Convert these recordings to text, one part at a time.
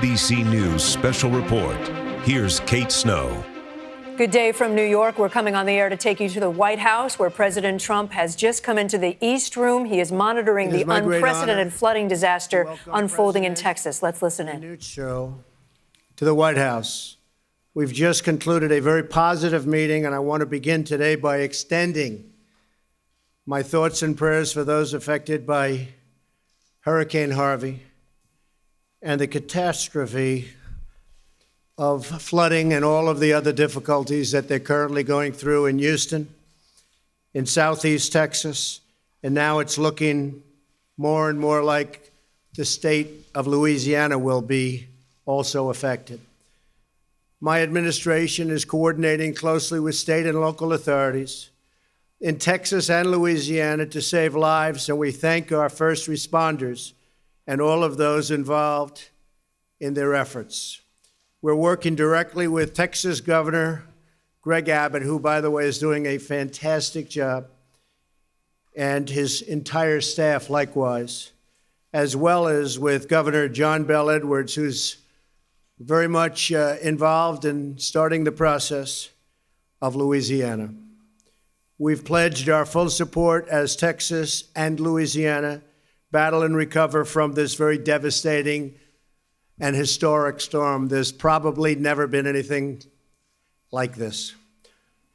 NBC News Special Report. Here's Kate Snow. Good day from New York. We're coming on the air to take you to the White House, where President Trump has just come into the East Room. He is monitoring the unprecedented flooding disaster unfolding in Texas. Let's listen in. News show to the White House. We've just concluded a very positive meeting, and I want to begin today by extending my thoughts and prayers for those affected by Hurricane Harvey and the catastrophe of flooding and all of the other difficulties that they're currently going through in Houston, in Southeast Texas, and now it's looking more and more like the state of Louisiana will be also affected. My administration is coordinating closely with state and local authorities in Texas and Louisiana to save lives, and we thank our first responders and all of those involved in their efforts. We're working directly with Texas Governor Greg Abbott, who, by the way, is doing a fantastic job, and his entire staff likewise, as well as with Governor John Bel Edwards, who's very much involved in starting the process of Louisiana. We've pledged our full support as Texas and Louisiana battle and recover from this very devastating and historic storm. There's probably never been anything like this.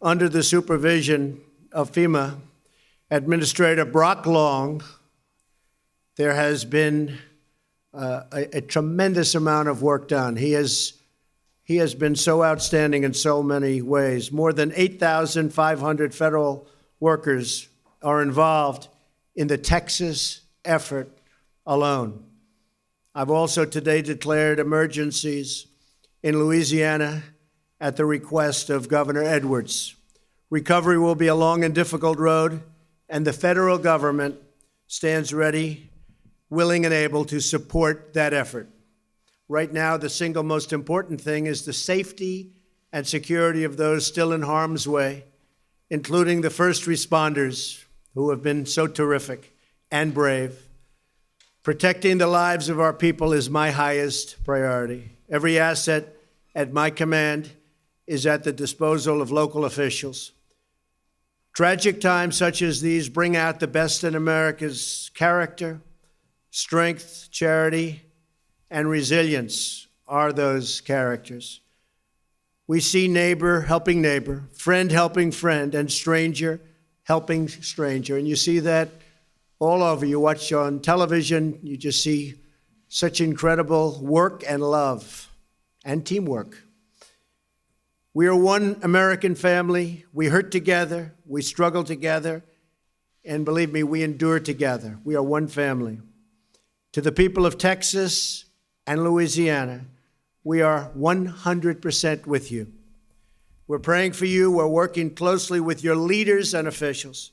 Under the supervision of FEMA Administrator Brock Long, there has been a tremendous amount of work done. He has been so outstanding in so many ways. More than 8,500 federal workers are involved in the Texas effort alone. I've also today declared emergencies in Louisiana at the request of Governor Edwards. Recovery will be a long and difficult road, and the federal government stands ready, willing and able to support that effort. Right now, the single most important thing is the safety and security of those still in harm's way, including the first responders who have been so terrific and brave. Protecting the lives of our people is my highest priority. Every asset at my command is at the disposal of local officials. Tragic times such as these bring out the best in America's character, strength, charity, and resilience are those characters. We see neighbor helping neighbor, friend helping friend, and stranger helping stranger. And you see that all over. You watch on television, you just see such incredible work and love and teamwork. We are one American family. We hurt together, we struggle together, and believe me, we endure together. We are one family. To the people of Texas and Louisiana, we are 100% with you. We're praying for you. We're working closely with your leaders and officials.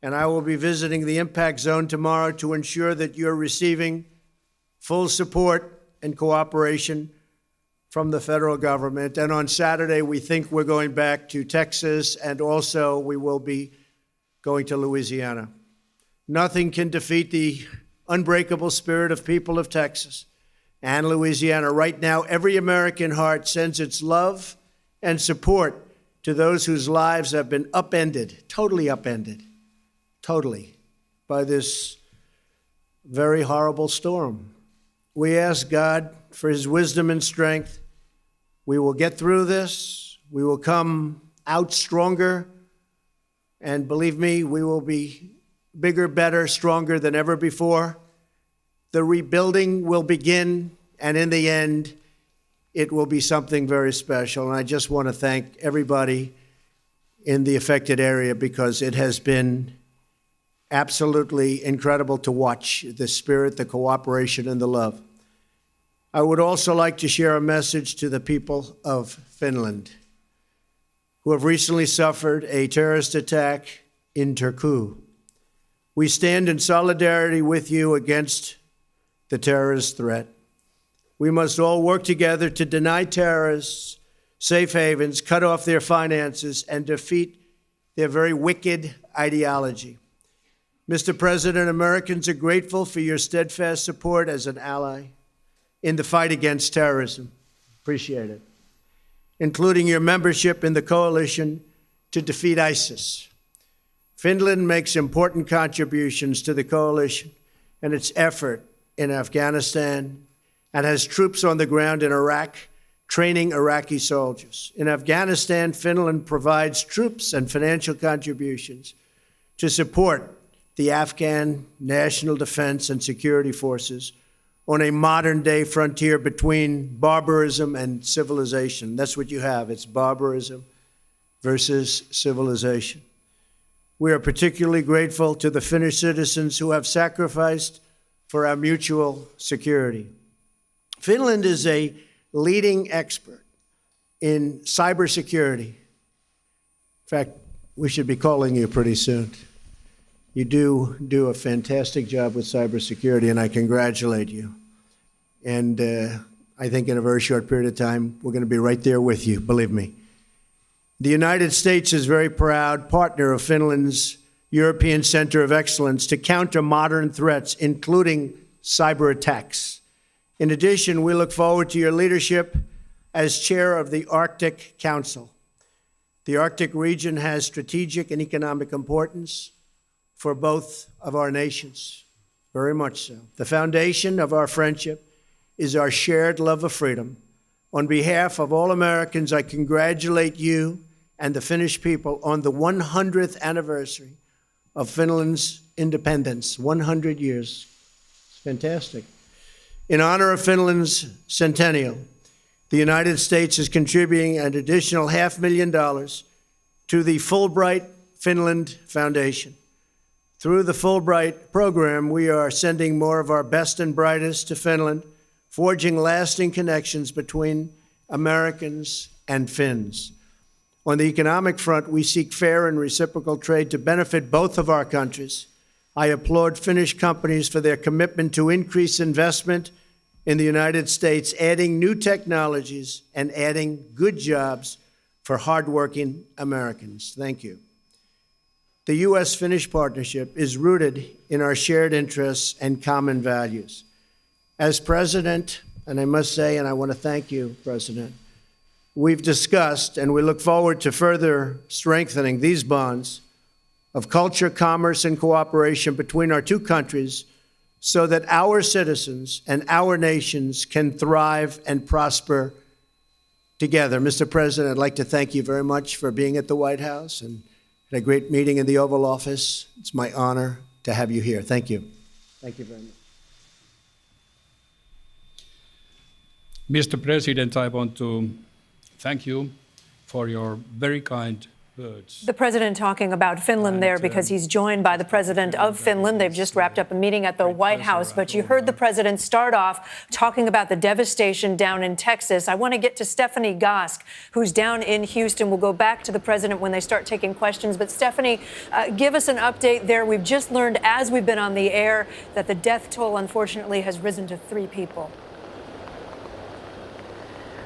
And I will be visiting the impact zone tomorrow to ensure that you're receiving full support and cooperation from the federal government. And on Saturday, we think we're going back to Texas, and also we will be going to Louisiana. Nothing can defeat the unbreakable spirit of people of Texas and Louisiana. Right now, every American heart sends its love and support to those whose lives have been upended, totally, by this very horrible storm. We ask God for his wisdom and strength. We will get through this. We will come out stronger. And believe me, we will be bigger, better, stronger than ever before. The rebuilding will begin, and in the end, it will be something very special. And I just want to thank everybody in the affected area, because it has been absolutely incredible to watch the spirit, the cooperation, and the love. I would also like to share a message to the people of Finland, who have recently suffered a terrorist attack in Turku. We stand in solidarity with you against the terrorist threat. We must all work together to deny terrorists safe havens, cut off their finances, and defeat their very wicked ideology. Mr. President, Americans are grateful for your steadfast support as an ally in the fight against terrorism. Appreciate it. Including your membership in the coalition to defeat ISIS. Finland makes important contributions to the coalition and its effort in Afghanistan and has troops on the ground in Iraq training Iraqi soldiers. In Afghanistan, Finland provides troops and financial contributions to support the Afghan National Defense and Security Forces on a modern-day frontier between barbarism and civilization. That's what you have. It's barbarism versus civilization. We are particularly grateful to the Finnish citizens who have sacrificed for our mutual security. Finland is a leading expert in cybersecurity. In fact, we should be calling you pretty soon. You do a fantastic job with cybersecurity, and I congratulate you. And I think in a very short period of time, we're going to be right there with you, believe me. The United States is a very proud partner of Finland's European Center of Excellence to counter modern threats, including cyber attacks. In addition, we look forward to your leadership as chair of the Arctic Council. The Arctic region has strategic and economic importance for both of our nations, very much so. The foundation of our friendship is our shared love of freedom. On behalf of all Americans, I congratulate you and the Finnish people on the 100th anniversary of Finland's independence, 100 years. It's fantastic. In honor of Finland's centennial, the United States is contributing an additional $500,000 to the Fulbright Finland Foundation. Through the Fulbright program, we are sending more of our best and brightest to Finland, forging lasting connections between Americans and Finns. On the economic front, we seek fair and reciprocal trade to benefit both of our countries. I applaud Finnish companies for their commitment to increase investment in the United States, adding new technologies and adding good jobs for hardworking Americans. Thank you. The U.S.-Finnish partnership is rooted in our shared interests and common values. As President, and I must say, and I want to thank you, President, we've discussed and we look forward to further strengthening these bonds of culture, commerce, and cooperation between our two countries so that our citizens and our nations can thrive and prosper together. Mr. President, I'd like to thank you very much for being at the White House and had a great meeting in the Oval Office. It's my honor to have you here. Thank you. Thank you very much. Mr. President, I want to thank you for your very kind words. The president talking about Finland there because he's joined by the president of Finland. They've just wrapped up a meeting at the White House, but you heard the president start off talking about the devastation down in Texas. I want to get to Stephanie Gosk, who's down in Houston. We'll go back to the president when they start taking questions. But Stephanie, give us an update there. We've just learned as we've been on the air that the death toll, unfortunately, has risen to 3 people.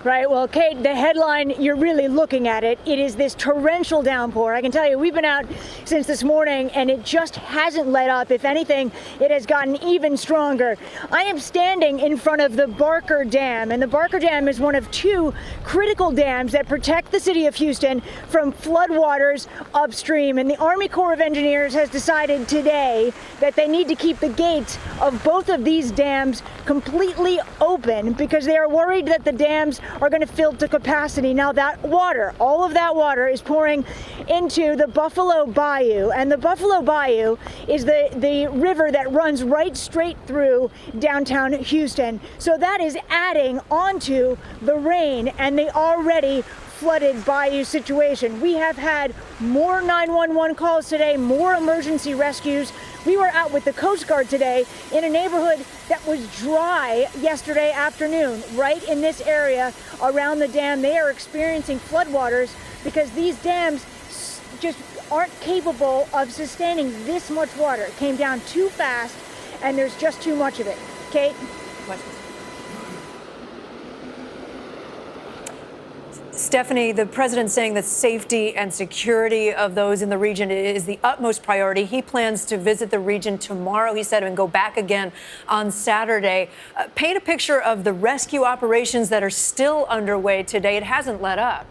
Right. Well, Kate, the headline, you're really looking at it. It is this torrential downpour. I can tell you, we've been out since this morning and it just hasn't let up. If anything, it has gotten even stronger. I am standing in front of the Barker Dam, and the Barker Dam is one of 2 critical dams that protect the city of Houston from floodwaters upstream. And the Army Corps of Engineers has decided today that they need to keep the gates of both of these dams completely open because they are worried that the dams are going to fill to capacity. Now that water, all of that water is pouring into the Buffalo Bayou, and the Buffalo Bayou is the river that runs right straight through downtown Houston. So that is adding onto the rain and the already flooded bayou situation. We have had more 911 calls today, more emergency rescues. We were out with the Coast Guard today in a neighborhood that was dry yesterday afternoon, right in this area around the dam. They are experiencing floodwaters because these dams just aren't capable of sustaining this much water. It came down too fast and there's just too much of it. Kate? Stephanie, the president saying that safety and security of those in the region is the utmost priority. He plans to visit the region tomorrow, he said, and go back again on Saturday. Paint a picture of the rescue operations that are still underway today. It hasn't let up.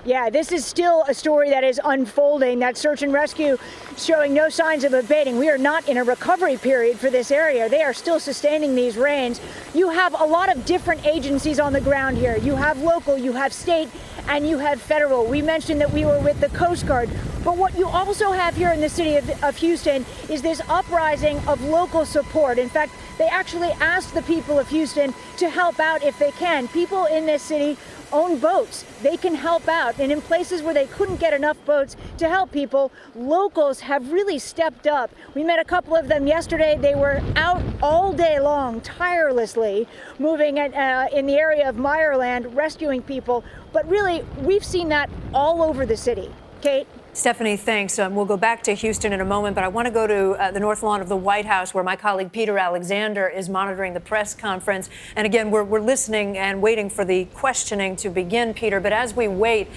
Yeah, this is still a story that is unfolding. That search and rescue showing no signs of abating. We are not in a recovery period for this area. They are still sustaining these rains. You have a lot of different agencies on the ground here. You have local, you have state, and you have federal. We mentioned that we were with the Coast Guard. But what you also have here in the city of Houston is this uprising of local support. In fact, they actually asked the people of Houston to help out if they can. People in this city own boats. They can help out. And in places where they couldn't get enough boats to help people, locals have really stepped up. We met a couple of them yesterday. They were out all day long, tirelessly, moving in the area of Meyerland, rescuing people. But really, we've seen that all over the city. Kate? Stephanie, thanks. We'll go back to Houston in a moment, but I want to go to the North Lawn of the White House, where my colleague Peter Alexander is monitoring the press conference. And again, we're listening and waiting for the questioning to begin, Peter. But as we wait,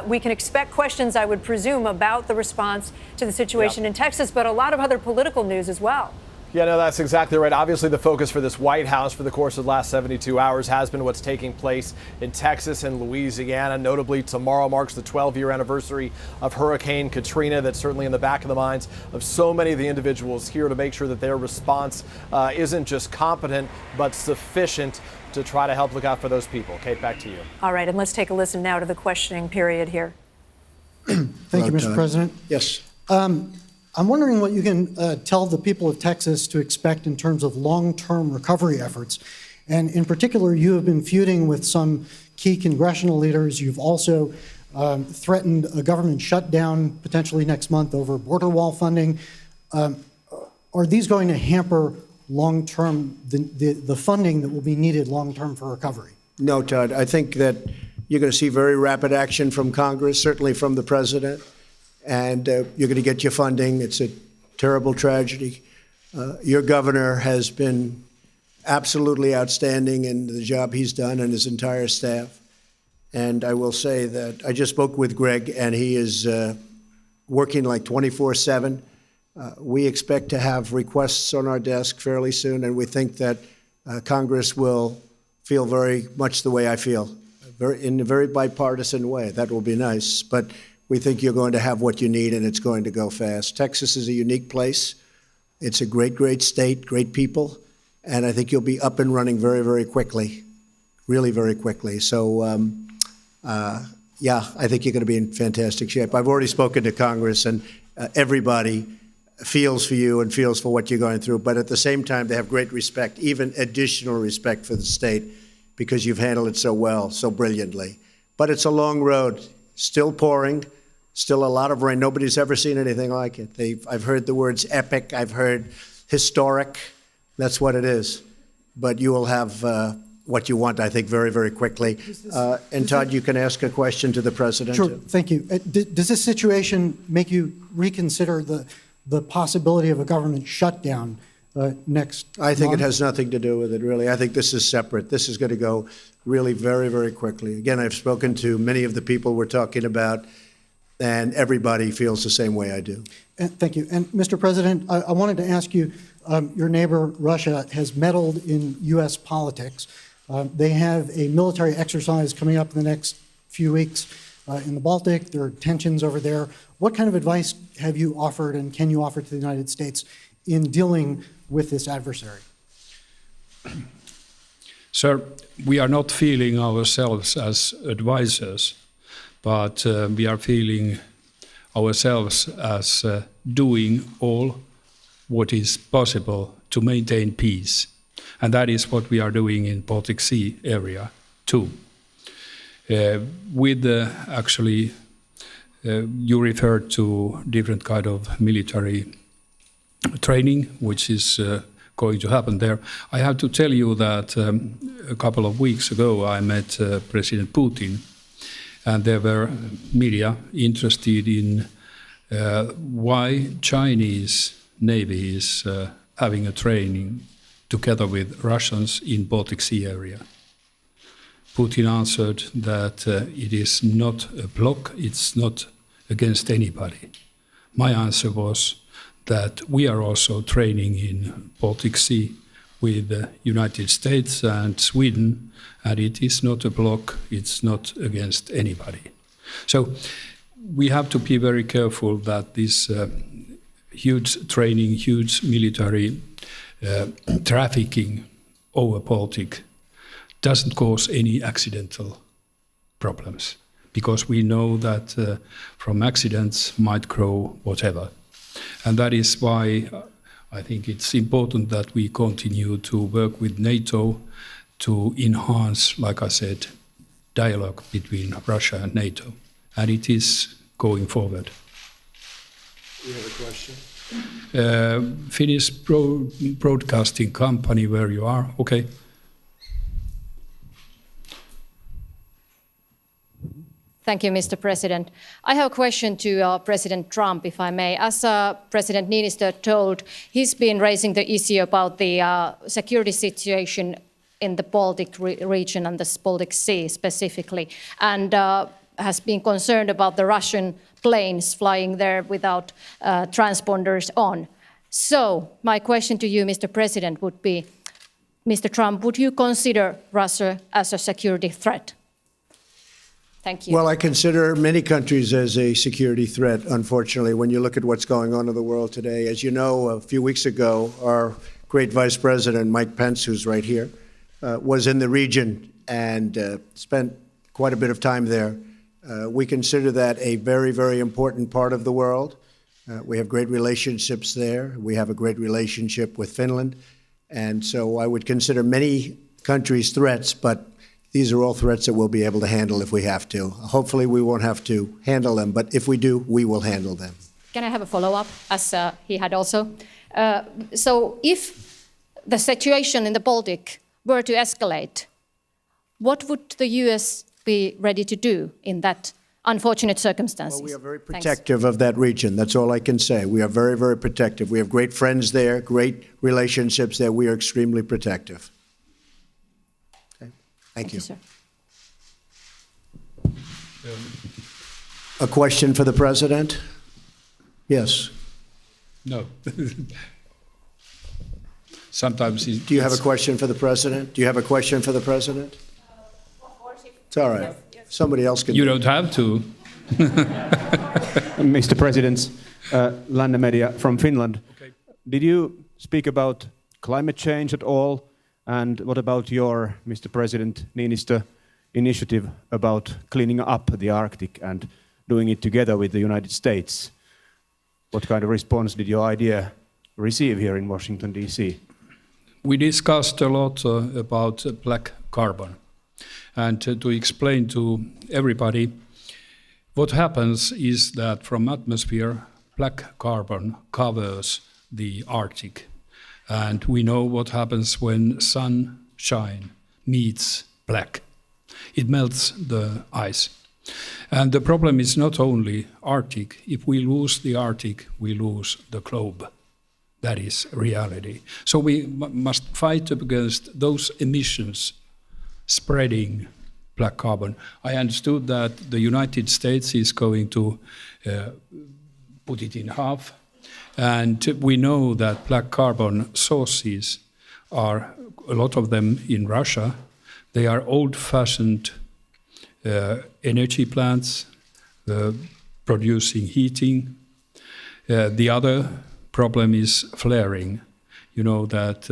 we can expect questions, I would presume, about the response to the situation in Texas, but a lot of other political news as well. Yeah, no, that's exactly right. Obviously, the focus for this White House for the course of the last 72 hours has been what's taking place in Texas and Louisiana. Notably, tomorrow marks the 12-year anniversary of Hurricane Katrina. That's certainly in the back of the minds of so many of the individuals here to make sure that their response isn't just competent, but sufficient to try to help look out for those people. Kate, back to you. All right, and let's take a listen now to the questioning period here. Thank you, Mr. President. Yes. I'm wondering what you can tell the people of Texas to expect in terms of long-term recovery efforts. And in particular, you have been feuding with some key congressional leaders. You've also threatened a government shutdown potentially next month over border wall funding. Are these going to hamper long-term, the funding that will be needed long-term for recovery? No, Todd. I think that you're going to see very rapid action from Congress, certainly from the president. And you're going to get your funding. It's a terrible tragedy. Your governor has been absolutely outstanding in the job he's done and his entire staff. And I will say that I just spoke with Greg, and he is working like 24/7. We expect to have requests on our desk fairly soon, and we think that Congress will feel very much the way I feel, in a very bipartisan way. That will be nice. But we think you're going to have what you need, and it's going to go fast. Texas is a unique place. It's a great, great state, great people, and I think you'll be up and running very, very quickly, really very quickly. So, yeah, I think you're going to be in fantastic shape. I've already spoken to Congress, and everybody feels for you and feels for what you're going through, but at the same time, they have great respect, even additional respect for the state, because you've handled it so well, so brilliantly. But it's a long road, still pouring. Still a lot of rain. Nobody's ever seen anything like it. I've heard the words epic. I've heard historic. That's what it is. But you will have what you want, I think, very, very quickly. And Todd, you can ask a question to the president. Sure. Thank you. Does this situation make you reconsider the possibility of a government shutdown next I think month? it has nothing to do with it, really. I think this is separate. This is going to go really very, very quickly. Again, I've spoken to many of the people we're talking about, and everybody feels the same way I do. Thank you. And Mr. President, I wanted to ask you, your neighbor Russia has meddled in U.S. politics. They have a military exercise coming up in the next few weeks in the Baltic. There are tensions over there. What kind of advice have you offered and can you offer to the United States in dealing with this adversary? Sir, we are not feeling ourselves as advisors, but we are feeling ourselves as doing all what is possible to maintain peace. And that is what we are doing in Baltic Sea area too. You referred to different kind of military training, which is going to happen there. I have to tell you that a couple of weeks ago I met President Putin, and there were media interested in why Chinese Navy is having a training together with Russians in Baltic Sea area. Putin answered that it is not a bloc, it's not against anybody. My answer was that we are also training in Baltic Sea with the United States and Sweden, and it is not a bloc, it's not against anybody. So we have to be very careful that this huge training, huge military trafficking over Baltic doesn't cause any accidental problems, because we know that from accidents might grow whatever. And that is why I think it's important that we continue to work with NATO to enhance, like I said, dialogue between Russia and NATO. And it is going forward. You have a question? Finnish broadcasting company, where you are, okay. Thank you, Mr. President. I have a question to President Trump, if I may. As President Niinistö told, he's been raising the issue about the security situation in the Baltic region and the Baltic Sea specifically, and has been concerned about the Russian planes flying there without transponders on. So my question to you, Mr. President, would be, Mr. Trump, would you consider Russia as a security threat? Thank you. Well, I consider many countries as a security threat, unfortunately, when you look at what's going on in the world today. As you know, a few weeks ago, our great Vice President, Mike Pence, who's right here, was in the region and spent quite a bit of time there. We consider that a very, very important part of the world. We have great relationships there. We have a great relationship with Finland. And so I would consider many countries threats, but these are all threats that we'll be able to handle if we have to. Hopefully we won't have to handle them, but if we do, we will handle them. Can I have a follow-up, as he had also? So if the situation in the Baltic were to escalate, what would the US be ready to do in that unfortunate circumstances? Well, we are very protective of that region. That's all I can say. We are very, very protective. We have great friends there, great relationships there. We are extremely protective. Okay. Thank you. Sir. A question for the President? Yes. No. Sometimes. Do you have a question for the President? Do you have a question for the President? It's all right. Somebody else can. You don't have to. Mr. President, Lanne Media from Finland. Okay. Did you speak about climate change at all? And what about your, Mr. President Niinistö, initiative about cleaning up the Arctic and doing it together with the United States? What kind of response did your idea receive here in Washington, D.C.? We discussed a lot about black carbon. And to explain to everybody, what happens is that from atmosphere, black carbon covers the Arctic. And we know what happens when sunshine meets black. It melts the ice. And the problem is not only Arctic. If we lose the Arctic, we lose the globe. That is reality. So we must fight against those emissions spreading black carbon. I understood that the United States is going to put it in half. And we know that black carbon sources are, a lot of them in Russia. They are old-fashioned energy plants producing heating. The other problem is flaring. You know that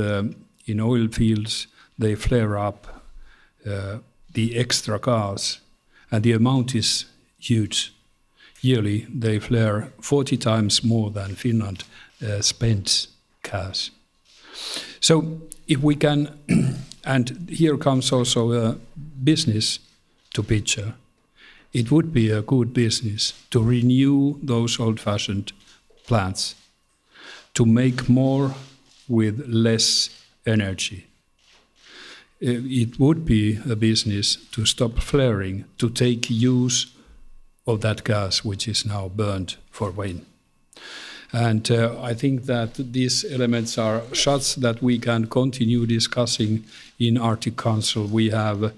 in oil fields they flare up the extra gas, and the amount is huge. Yearly they flare 40 times more than Finland spends gas. So if we can, and here comes also a business to picture, it would be a good business to renew those old-fashioned plants, to make more with less energy. It would be a business to stop flaring, to take use of that gas which is now burned for wind. And I think that these elements are such that we can continue discussing in Arctic Council. We have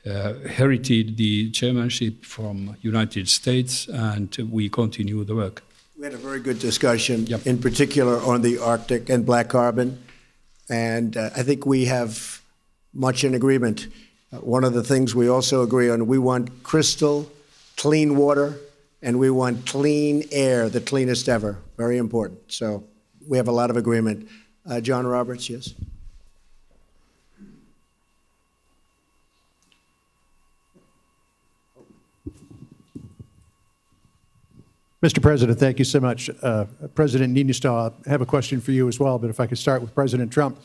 inherited the chairmanship from United States, and we continue the work. We had a very good discussion, Yep. in particular on the Arctic and black carbon, and I think we have much in agreement. One of the things we also agree on, we want crystal clean water, and we want clean air, the cleanest ever. Very important. So we have a lot of agreement. John Roberts, yes. Mr. President, thank you so much. President Niinistö, I have a question for you as well, but if I could start with President Trump.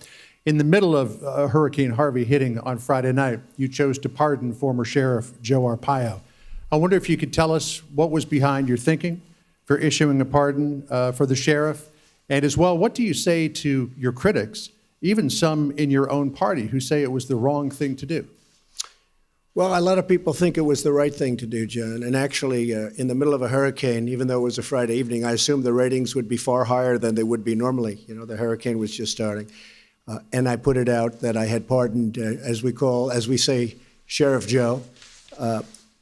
In the middle of Hurricane Harvey hitting on Friday night, you chose to pardon former Sheriff Joe Arpaio. I wonder if you could tell us what was behind your thinking for issuing a pardon for the sheriff, and as well, what do you say to your critics, even some in your own party, who say it was the wrong thing to do? Well, a lot of people think it was the right thing to do, John. And actually, in the middle of a hurricane, even though it was a Friday evening, I assumed the ratings would be far higher than they would be normally. You know, the hurricane was just starting. And I put it out that I had pardoned, as we say, Sheriff Joe.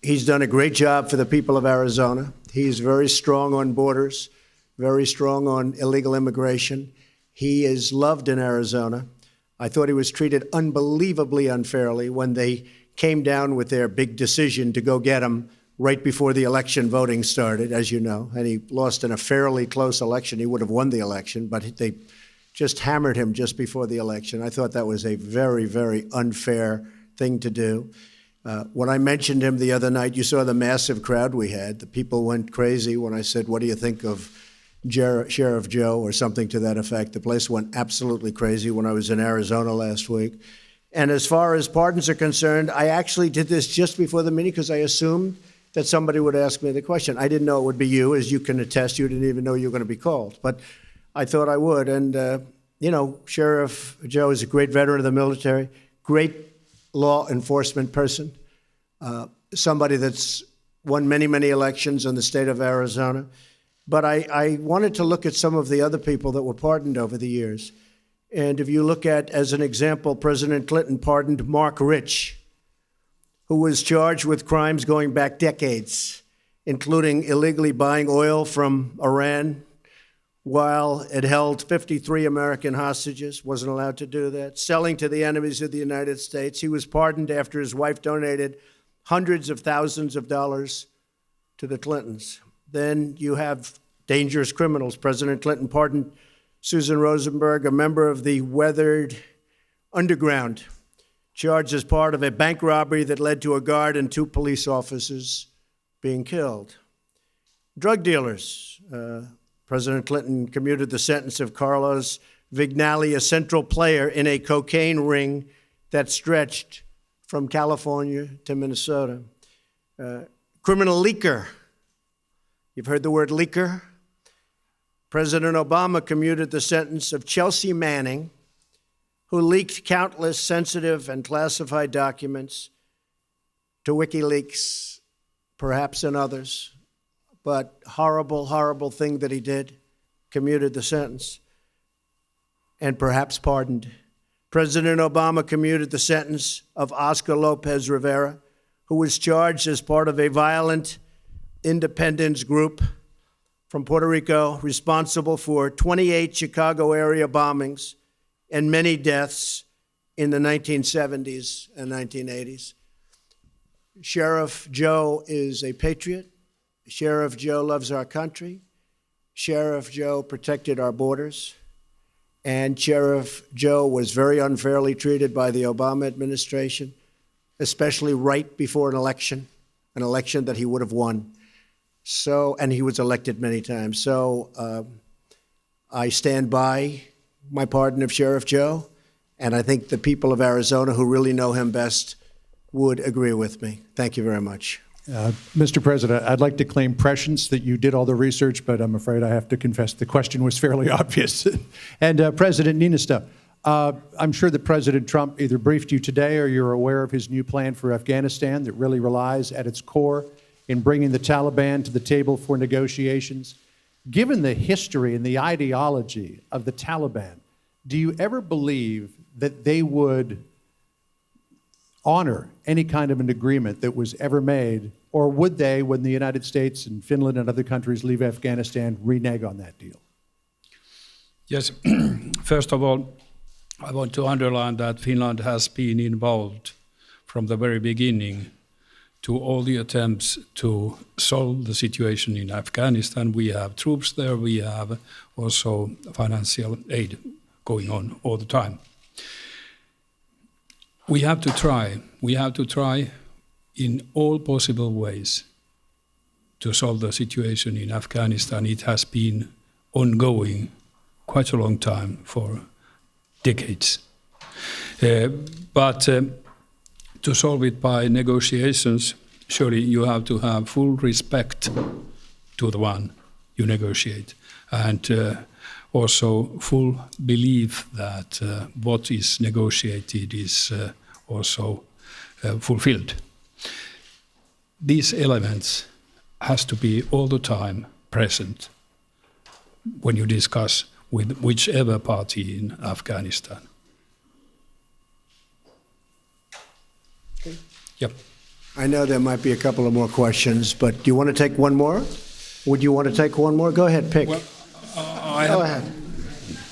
He's done a great job for the people of Arizona. He's very strong on borders, very strong on illegal immigration. He is loved in Arizona. I thought he was treated unbelievably unfairly when they came down with their big decision to go get him right before the election voting started, as you know, and he lost in a fairly close election. He would have won the election, but they just hammered him just before the election. I thought that was a very, very unfair thing to do. When I mentioned him the other night, you saw the massive crowd we had. The people went crazy when I said, what do you think of Sheriff Joe, or something to that effect. The place went absolutely crazy when I was in Arizona last week. And as far as pardons are concerned, I actually did this just before the meeting because I assumed that somebody would ask me the question. I didn't know it would be you, as you can attest. You didn't even know you were going to be called. But I thought I would. And, you know, Sheriff Joe is a great veteran of the military, great law enforcement person, somebody that's won many, many elections in the state of Arizona. But I wanted to look at some of the other people that were pardoned over the years. And if you look at, as an example, President Clinton pardoned Mark Rich, who was charged with crimes going back decades, including illegally buying oil from Iran while it held 53 American hostages, wasn't allowed to do that, selling to the enemies of the United States. He was pardoned after his wife donated hundreds of thousands of dollars to the Clintons. Then you have dangerous criminals. President Clinton pardoned Susan Rosenberg, a member of the Weathered Underground, charged as part of a bank robbery that led to a guard and 2 police officers being killed. Drug dealers. President Clinton commuted the sentence of Carlos Vignali, a central player in a cocaine ring that stretched from California to Minnesota. Criminal leaker. You've heard the word leaker? President Obama commuted the sentence of Chelsea Manning, who leaked countless sensitive and classified documents to WikiLeaks, perhaps and others, but horrible, horrible thing that he did, commuted the sentence, and perhaps pardoned. President Obama commuted the sentence of Oscar Lopez Rivera, who was charged as part of a violent independence group from Puerto Rico, responsible for 28 Chicago area bombings and many deaths in the 1970s and 1980s. Sheriff Joe is a patriot. Sheriff Joe loves our country. Sheriff Joe protected our borders. And Sheriff Joe was very unfairly treated by the Obama administration, especially right before an election that he would have won. So, and he was elected many times. So I stand by my pardon of Sheriff Joe, and I think the people of Arizona who really know him best would agree with me. Thank you very much. Mr. President, I'd like to claim prescience that you did all the research, but I'm afraid I have to confess the question was fairly obvious. And President Niinistö, I'm sure that President Trump either briefed you today or you're aware of his new plan for Afghanistan that really relies at its core in bringing the Taliban to the table for negotiations. Given the history and the ideology of the Taliban, do you ever believe that they would honor any kind of an agreement that was ever made, or would they, when the United States and Finland and other countries leave Afghanistan, renege on that deal? Yes. First of all, I want to underline that Finland has been involved from the very beginning to all the attempts to solve the situation in Afghanistan. We have troops there, we have also financial aid going on all the time. We have to try in all possible ways to solve the situation in Afghanistan. It has been ongoing quite a long time, for decades. But to solve it by negotiations, surely you have to have full respect to the one you negotiate, and also full belief that what is negotiated is also fulfilled. These elements has to be all the time present when you discuss with whichever party in Afghanistan. Okay. Yep. I know there might be a couple of more questions, but do you want to take one more? Would you want to take one more? Go ahead, pick. Well, Go ahead.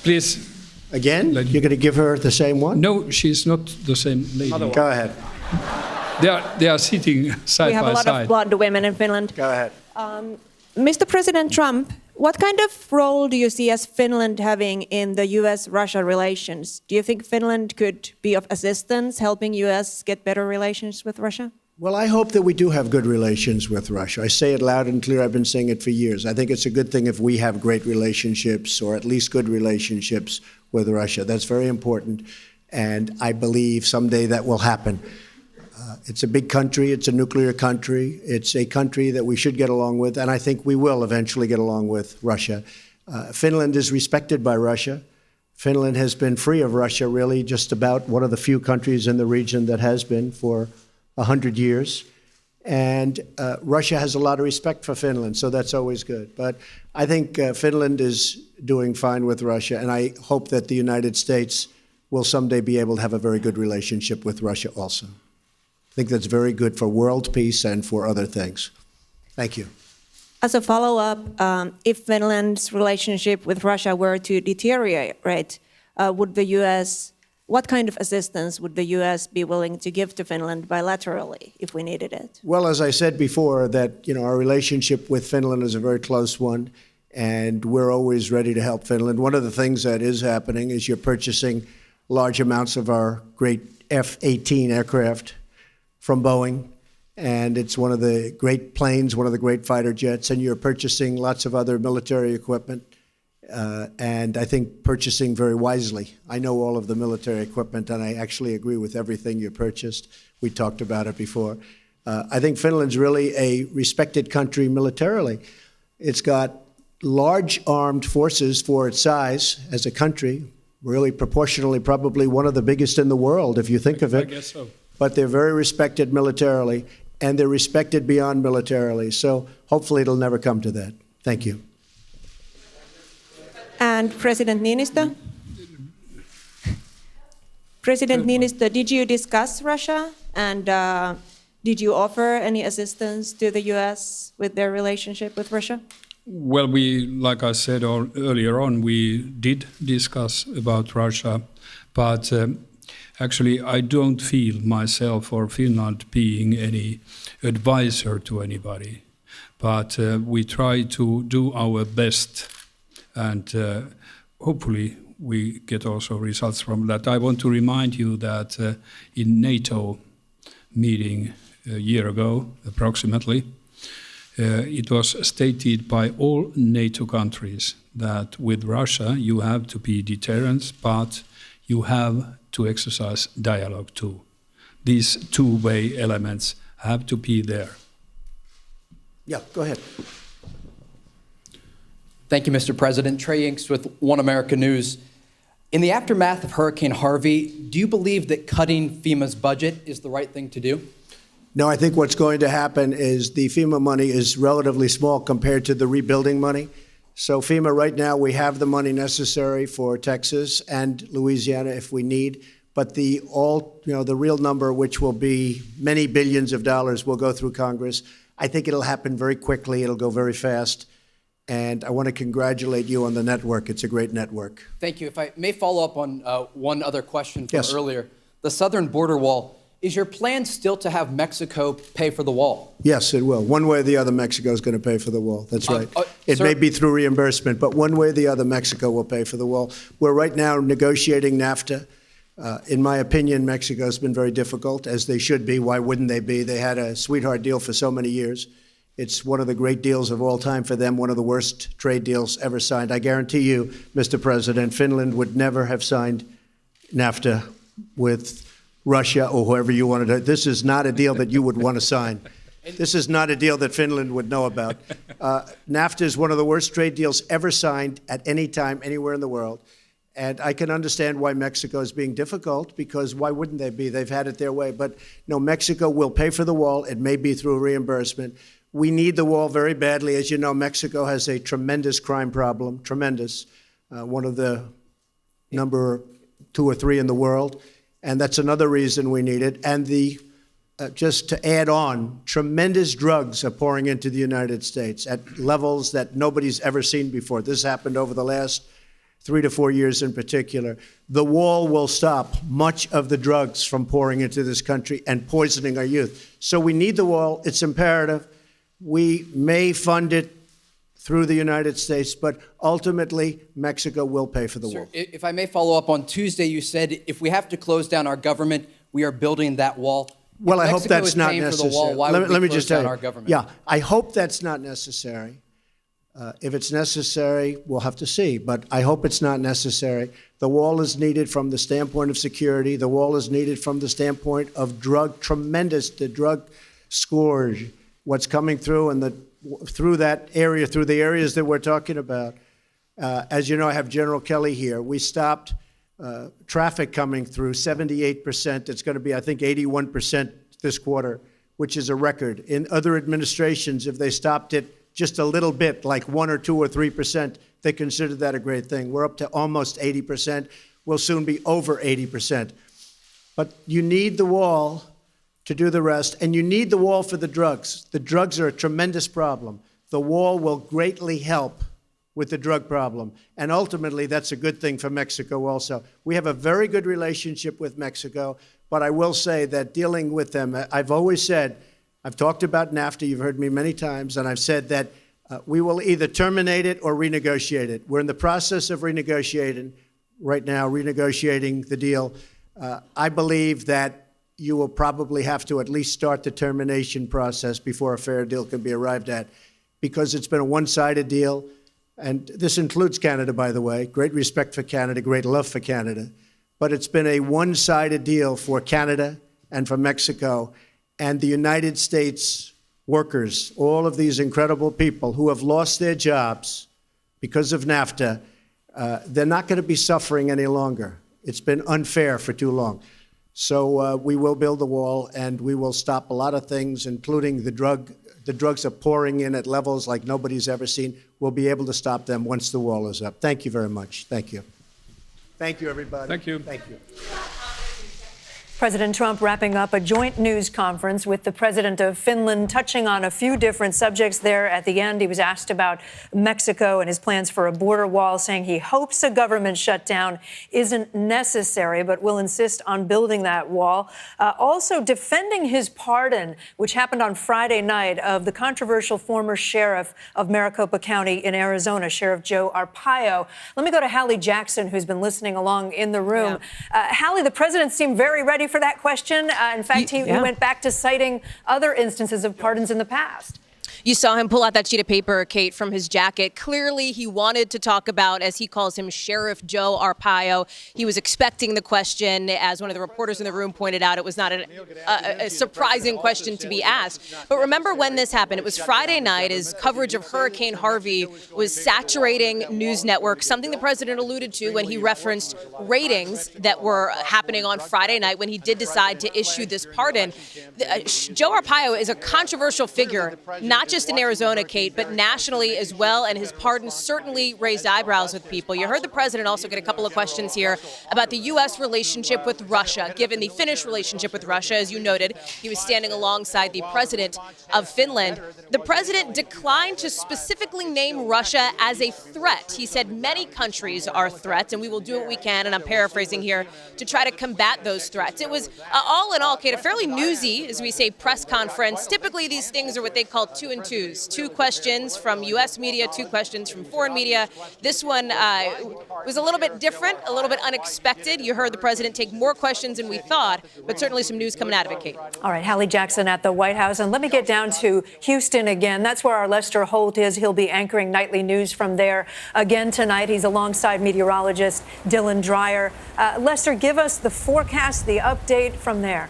Please. Again? You're going to give her the same one? No, she's not the same lady. Go ahead. They are sitting side by side. We have a lot of blonde women in Finland. Go ahead. Mr. President Trump, what kind of role do you see as Finland having in the U.S.-Russia relations? Do you think Finland could be of assistance, helping U.S. get better relations with Russia? Well, I hope that we do have good relations with Russia. I say it loud and clear. I've been saying it for years. I think it's a good thing if we have great relationships, or at least good relationships with Russia. That's very important, and I believe someday that will happen. It's a big country. It's a nuclear country. It's a country that we should get along with, and I think we will eventually get along with Russia. Finland is respected by Russia. Finland has been free of Russia, really, just about one of the few countries in the region that has been for 100 years. And Russia has a lot of respect for Finland, so that's always good. But I think Finland is doing fine with Russia, and I hope that the United States will someday be able to have a very good relationship with Russia also. I think that's very good for world peace and for other things. Thank you. As a follow-up, if Finland's relationship with Russia were to deteriorate, would the U.S., what kind of assistance would the U.S. be willing to give to Finland bilaterally if we needed it? Well, as I said before, that our relationship with Finland is a very close one, and we're always ready to help Finland. One of the things that is happening is you're purchasing large amounts of our great F-18 aircraft from Boeing, and it's one of the great planes, one of the great fighter jets, and you're purchasing lots of other military equipment, and I think purchasing very wisely. I know all of the military equipment, and I actually agree with everything you purchased. We talked about it before. I think Finland's really a respected country militarily. It's got large armed forces for its size as a country, really proportionally probably one of the biggest in the world, if you think of it. I guess so. But they're very respected militarily, and they're respected beyond militarily. So hopefully it'll never come to that. Thank you. And President Niinistö? President Niinistö, did you discuss Russia? And did you offer any assistance to the U.S. with their relationship with Russia? Well, like I said earlier on, we did discuss about Russia, but actually, I don't feel myself or Finland being any advisor to anybody, but we try to do our best, and hopefully we get also results from that. I want to remind you that in NATO meeting a year ago, approximately, it was stated by all NATO countries that with Russia you have to be deterrents, but you have to exercise dialogue too. These two-way elements have to be there. Yeah, go ahead. Thank you, Mr. President. Trey Inks with One America News. In the aftermath of Hurricane Harvey, do you believe that cutting FEMA's budget is the right thing to do? No, I think what's going to happen is the FEMA money is relatively small compared to the rebuilding money. So FEMA right now, we have the money necessary for Texas and Louisiana if we need, but the real number, which will be many billions of dollars, will go through Congress. I think it'll happen very quickly. It'll go very fast. And I want to congratulate you on the network. It's a great network. Thank you. If I may follow up on one other question from Yes. earlier. The southern border wall, is your plan still to have Mexico pay for the wall? Yes, it will. One way or the other, Mexico is going to pay for the wall. That's right. It sir- may be through reimbursement, but one way or the other, Mexico will pay for the wall. We're right now negotiating NAFTA. In my opinion, Mexico's been very difficult, as they should be. Why wouldn't they be? They had a sweetheart deal for so many years. It's one of the great deals of all time for them, one of the worst trade deals ever signed. I guarantee you, Mr. President, Finland would never have signed NAFTA with Russia or whoever you wanted to. This is not a deal that you would want to sign. This is not a deal that Finland would know about. NAFTA is one of the worst trade deals ever signed at any time, anywhere in the world. And I can understand why Mexico is being difficult, because why wouldn't they be? They've had it their way. But no, Mexico will pay for the wall. It may be through reimbursement. We need the wall very badly. As you know, Mexico has a tremendous crime problem, tremendous, one of the number 2 or 3 in the world. And that's another reason we need it. And just to add on, tremendous drugs are pouring into the United States at levels that nobody's ever seen before. This happened over the last 3 to 4 years in particular. The wall will stop much of the drugs from pouring into this country and poisoning our youth. So we need the wall. It's imperative. We may fund it through the United States, but ultimately, Mexico will pay for the wall. If I may follow up, on Tuesday you said if we have to close down our government, we are building that wall. Well, I hope Mexico that's is not paying necessary. For the wall, why would let we me just close tell down you. our government? Yeah, I hope that's not necessary. If it's necessary, we'll have to see. But I hope it's not necessary. The wall is needed from the standpoint of security. The wall is needed from the standpoint of the drug scourge, what's coming through and through that area, through the areas that we're talking about. As you know, I have General Kelly here. We stopped traffic coming through 78%. It's going to be, I think, 81% this quarter, which is a record. In other administrations, if they stopped it just a little bit, like 1 or 2 or 3%, they considered that a great thing. We're up to almost 80%. We'll soon be over 80%. But you need the wall to do the rest, and you need the wall for the drugs. The drugs are a tremendous problem. The wall will greatly help with the drug problem, and ultimately that's a good thing for Mexico also. We have a very good relationship with Mexico, but I will say that dealing with them, I've always said, I've talked about NAFTA, you've heard me many times, and I've said that we will either terminate it or renegotiate it. We're in the process of renegotiating right now, renegotiating the deal. I believe that you will probably have to at least start the termination process before a fair deal can be arrived at, because it's been a one-sided deal. And this includes Canada, by the way. Great respect for Canada, great love for Canada. But it's been a one-sided deal for Canada and for Mexico. And the United States workers, all of these incredible people who have lost their jobs because of NAFTA, they're not going to be suffering any longer. It's been unfair for too long. So we will build the wall, and we will stop a lot of things, including the drugs are pouring in at levels like nobody's ever seen. We'll be able to stop them once the wall is up. Thank you very much. Thank you. Thank you, everybody. Thank you. Thank you. President Trump wrapping up a joint news conference with the president of Finland, touching on a few different subjects there. At the end, he was asked about Mexico and his plans for a border wall, saying he hopes a government shutdown isn't necessary, but will insist on building that wall. Also defending his pardon, which happened on Friday night, of the controversial former sheriff of Maricopa County in Arizona, Sheriff Joe Arpaio. Let me go to Hallie Jackson, who's been listening along in the room. Yeah. Hallie, the president seemed very ready for that question. In fact, he went back to citing other instances of pardons in the past. You saw him pull out that sheet of paper, Kate, from his jacket. Clearly, he wanted to talk about, as he calls him, Sheriff Joe Arpaio. He was expecting the question. As one of the reporters in the room pointed out, it was not a surprising question to be asked. But remember when this happened? It was Friday night as coverage of Hurricane Harvey was saturating news networks, something the president alluded to when he referenced ratings that were happening on Friday night when he did decide to issue this pardon. Joe Arpaio is a controversial figure, not just just in Arizona, Kate, but nationally as well. And his pardon certainly raised eyebrows with people. You heard the president also get a couple of questions here about the U.S. relationship with Russia, given the Finnish relationship with Russia. As you noted, he was standing alongside the president of Finland. The president declined to specifically name Russia as a threat. He said many countries are threats, and we will do what we can, and I'm paraphrasing here, to try to combat those threats. It was, all in all, Kate, a fairly newsy, as we say, press conference. Typically, these things are what they call 2 and 2s. 2 questions from U.S. media, 2 questions from foreign media. This one was a little bit different, a little bit unexpected. You heard the president take more questions than we thought, but certainly some news coming out of it, Kate. All right, Hallie Jackson at the White House. And let me get down to Houston again. That's where our Lester Holt is. He'll be anchoring nightly news from there again tonight. He's alongside meteorologist Dylan Dreyer. Lester, give us the forecast, the update from there.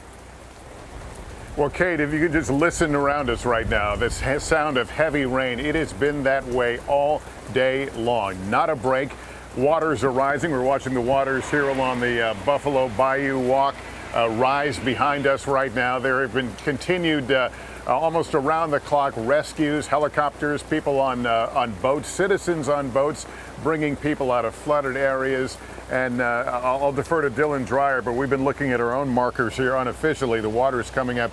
Well, Kate, if you could just listen around us right now, this sound of heavy rain, it has been that way all day long. Not a break. Waters are rising. We're watching the waters here along the Buffalo Bayou Walk rise behind us right now. There have been continued almost around-the-clock rescues, helicopters, people on boats, citizens on boats, bringing people out of flooded areas. And I'll defer to Dylan Dreyer, but we've been looking at our own markers here unofficially. The water is coming up.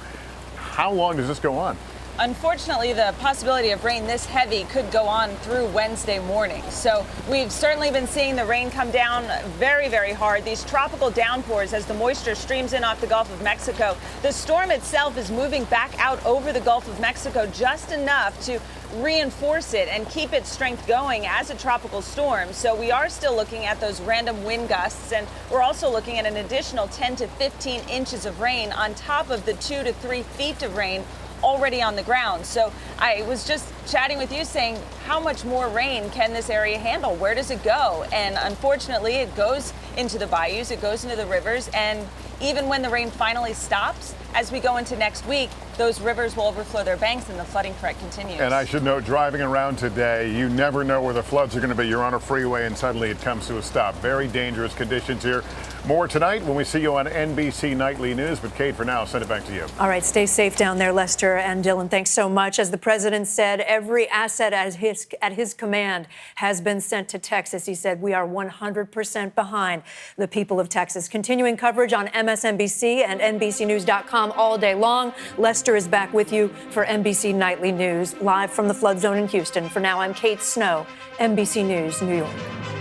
How long does this go on? Unfortunately, the possibility of rain this heavy could go on through Wednesday morning. So we've certainly been seeing the rain come down very, very hard. These tropical downpours as the moisture streams in off the Gulf of Mexico. The storm itself is moving back out over the Gulf of Mexico just enough to reinforce it and keep its strength going as a tropical storm. So we are still looking at those random wind gusts, and we're also looking at an additional 10 to 15 inches of rain on top of the 2 to 3 feet of rain already on the ground. So I was just chatting with you saying, how much more rain can this area handle? Where does it go? And unfortunately, it goes into the bayous, it goes into the rivers, and even when the rain finally stops, as we go into next week, those rivers will overflow their banks and the flooding threat continues. And I should note, driving around today, you never know where the floods are going to be. You're on a freeway and suddenly it comes to a stop. Very dangerous conditions here. More tonight when we see you on NBC Nightly News. But Kate, for now, I'll send it back to you. All right, stay safe down there, Lester and Dylan. Thanks so much. As the president said, every asset at his command has been sent to Texas. He said, we are 100% behind the people of Texas. Continuing coverage on MSNBC and NBCNews.com all day long. Lester is back with you for NBC Nightly News, live from the flood zone in Houston. For now, I'm Kate Snow, NBC News, New York.